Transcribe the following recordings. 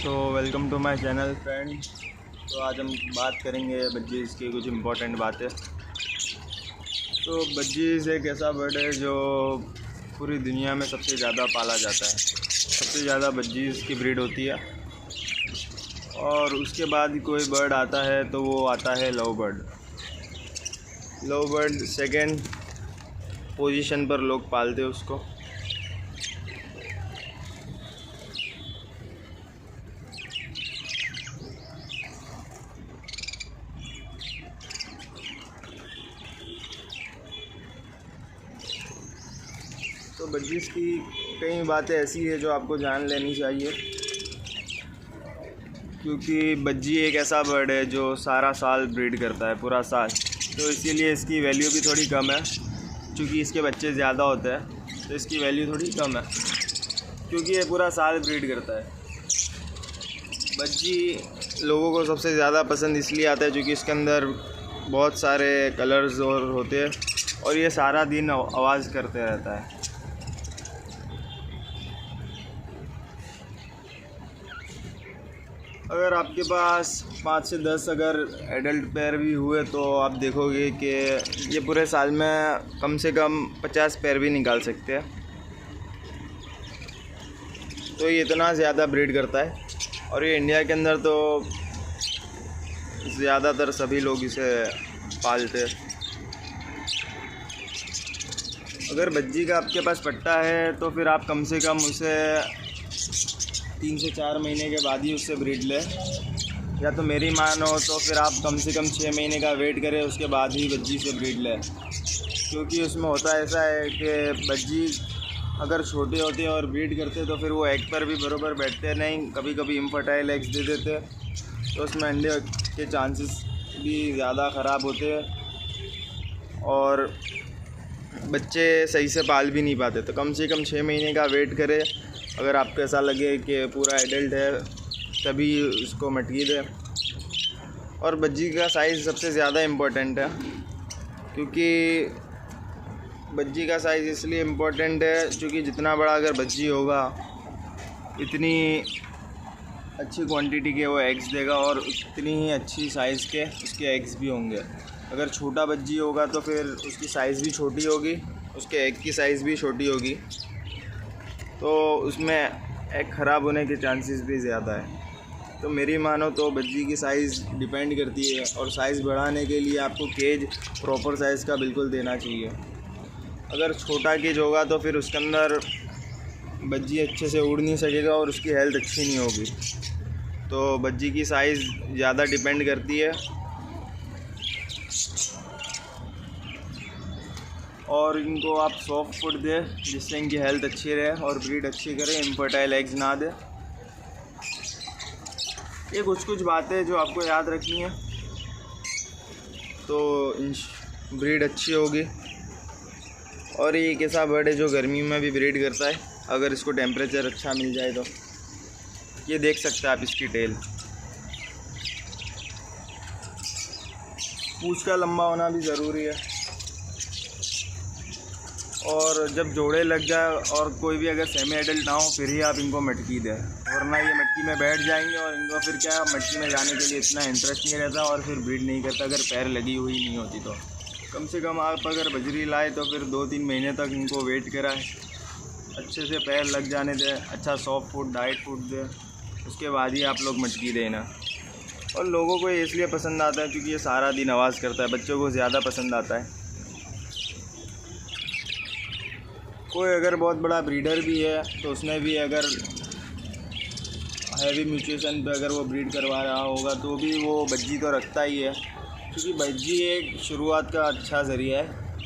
Welcome to my channel friend. तो आज हम बात करेंगे बज्जीज़ की कुछ इम्पोर्टेंट बातें। तो बज्जीज़ एक ऐसा बर्ड है जो पूरी दुनिया में सबसे ज़्यादा पाला जाता है। सबसे ज़्यादा बज्जीज़ की ब्रीड होती है और उसके बाद कोई बर्ड आता है तो वो आता है love bird. Love bird second position पर लोग पालते हैं उसको। तो बज्जीज़ की कई बातें ऐसी है जो आपको जान लेनी चाहिए, क्योंकि बज्जी एक ऐसा बर्ड है जो सारा साल ब्रीड करता है, पूरा साल। तो इसीलिए इसकी वैल्यू भी थोड़ी कम है, क्योंकि इसके बच्चे ज़्यादा होते हैं तो इसकी वैल्यू थोड़ी कम है, क्योंकि ये पूरा साल ब्रीड करता है। बज्जी लोगों को सबसे ज़्यादा पसंद इसलिए आता है क्योंकि इसके अंदर बहुत सारे कलर्स और होते हैं और ये सारा दिन आवाज़ करते रहता है। अगर आपके पास 5 से 10 अगर एडल्ट पेयर भी हुए तो आप देखोगे कि ये पूरे साल में कम से कम 50 पेयर भी निकाल सकते हैं। तो ये इतना ज़्यादा ब्रीड करता है और ये इंडिया के अंदर तो ज़्यादातर सभी लोग इसे पालते हैं। अगर बज्जी का आपके पास पट्टा है तो फिर आप कम से कम उसे 3 से 4 महीने के बाद ही उससे ब्रीड लें, या तो मेरी मानो तो फिर आप कम से कम 6 महीने का वेट करें, उसके बाद ही बज्जी से ब्रीड लें। क्योंकि उसमें होता ऐसा है कि बज्जी अगर छोटे होते हैं और ब्रीड करते तो फिर वो एग पर भी बराबर बैठते नहीं, कभी कभी इनफर्टाइल एग्स दे देते, तो उसमें अंडे के चांसेस भी ज़्यादा ख़राब होते हैं और बच्चे सही से पाल भी नहीं पाते। तो कम से कम 6 महीने का वेट करें। अगर आपको ऐसा लगे कि पूरा एडल्ट है तभी उसको मटकी दें। और बज्जी का साइज़ सबसे ज़्यादा इम्पोर्टेंट है, क्योंकि बज्जी का साइज़ इसलिए इम्पोर्टेंट है क्योंकि जितना बड़ा अगर बज्जी होगा इतनी अच्छी क्वांटिटी के वो एग्स देगा और उतनी ही अच्छी साइज़ के उसके एग्स भी होंगे। अगर छोटा बज्जी होगा तो फिर उसकी साइज़ भी छोटी होगी, उसके एग की साइज़ भी छोटी होगी, तो उसमें एग ख़राब होने के चांसेस भी ज़्यादा है। तो मेरी मानो तो बज्जी की साइज़ डिपेंड करती है और साइज़ बढ़ाने के लिए आपको केज प्रॉपर साइज़ का बिल्कुल देना चाहिए। अगर छोटा केज होगा तो फिर उसके अंदर बज्जी अच्छे से उड़ नहीं सकेगा और उसकी हेल्थ अच्छी नहीं होगी। तो बज्जी की साइज़ ज़्यादा डिपेंड करती है और इनको आप सॉफ्ट फूड दें जिससे इनकी हेल्थ अच्छी रहे और ब्रीड अच्छी करें, इनफर्टाइल एग्स ना दें। ये कुछ बातें जो आपको याद रखनी है, तो ब्रीड अच्छी होगी। और ये एक ऐसा बर्ड है जो गर्मी में भी ब्रीड करता है, अगर इसको टेम्परेचर अच्छा मिल जाए तो। ये देख सकते हैं आप इसकी टेल। पूंछ का लंबा होना भी ज़रूरी है और जब जोड़े लग जाए और कोई भी अगर सेमी एडल्ट ना हो फिर ही आप इनको मटकी दें, वरना ये मटकी में बैठ जाएंगे और इनको फिर क्या मटकी में जाने के लिए इतना इंटरेस्ट नहीं रहता और फिर ब्रीड नहीं करता अगर पैर लगी हुई नहीं होती तो। कम से कम आप अगर बजरी लाए तो फिर 2-3 महीने तक इनको वेट कराएं, अच्छे से पैर लग जाने दें, अच्छा सॉफ्ट फूड डाइट फूड दें, उसके बाद ही आप लोग मटकी देना। और लोगों को ये इसलिए पसंद आता है क्योंकि ये सारा दिन आवाज़ करता है, बच्चों को ज़्यादा पसंद आता है। कोई अगर बहुत बड़ा ब्रीडर भी है तो उसने भी अगर हैवी म्यूटेशन पे अगर वो ब्रीड करवा रहा होगा तो भी वो बज्जी तो रखता ही है, क्योंकि बज्जी एक शुरुआत का अच्छा ज़रिया है,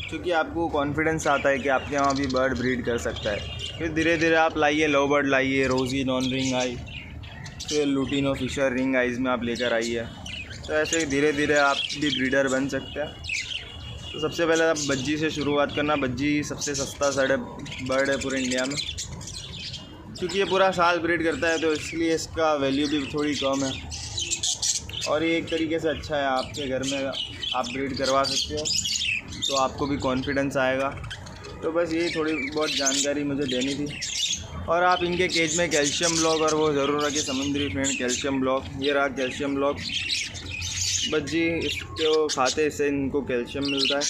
क्योंकि आपको कॉन्फिडेंस आता है कि आपके वहाँ भी बर्ड ब्रीड कर सकता है। फिर धीरे धीरे आप लाइए, लव बर्ड लाइए, रोज़ी नॉन रिंग आई, फिर लूटिनो फिशर रिंग आइज़ में आप लेकर आइए। तो ऐसे धीरे धीरे आप भी ब्रीडर बन सकते हैं। तो सबसे पहले आप बज्जी से शुरुआत करना। बज्जी सबसे सस्ता बर्ड है पूरे इंडिया में, क्योंकि ये पूरा साल ब्रीड करता है तो इसलिए इसका वैल्यू भी थोड़ी कम है और ये एक तरीके से अच्छा है। आपके घर में आप ब्रीड करवा सकते हो तो आपको भी कॉन्फिडेंस आएगा। तो बस यही थोड़ी बहुत जानकारी मुझे देनी थी। और आप इनके केज में कैल्शियम ब्लॉक और वो ज़रूर रखिए समुद्री फ्रेंड कैल्शियम ब्लॉक। ये रहा कैल्शियम ब्लॉक। बज्जी इसको खाते इससे इनको कैल्शियम मिलता है।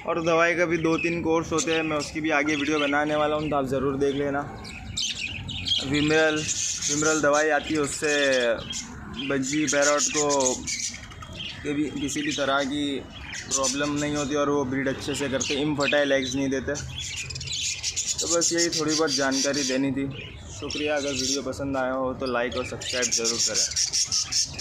और दवाई का भी 2-3 कोर्स होते हैं, मैं उसकी भी आगे वीडियो बनाने वाला हूँ, तो आप ज़रूर देख लेना। विमरल दवाई आती है, उससे बज्जी पैरट को किसी भी तरह की प्रॉब्लम नहीं होती और वो ब्रीड अच्छे से करते, इनफर्टाइल एग्स नहीं देते। तो बस यही थोड़ी बहुत जानकारी देनी थी। शुक्रिया। अगर वीडियो पसंद आया हो तो लाइक और सब्सक्राइब ज़रूर करें।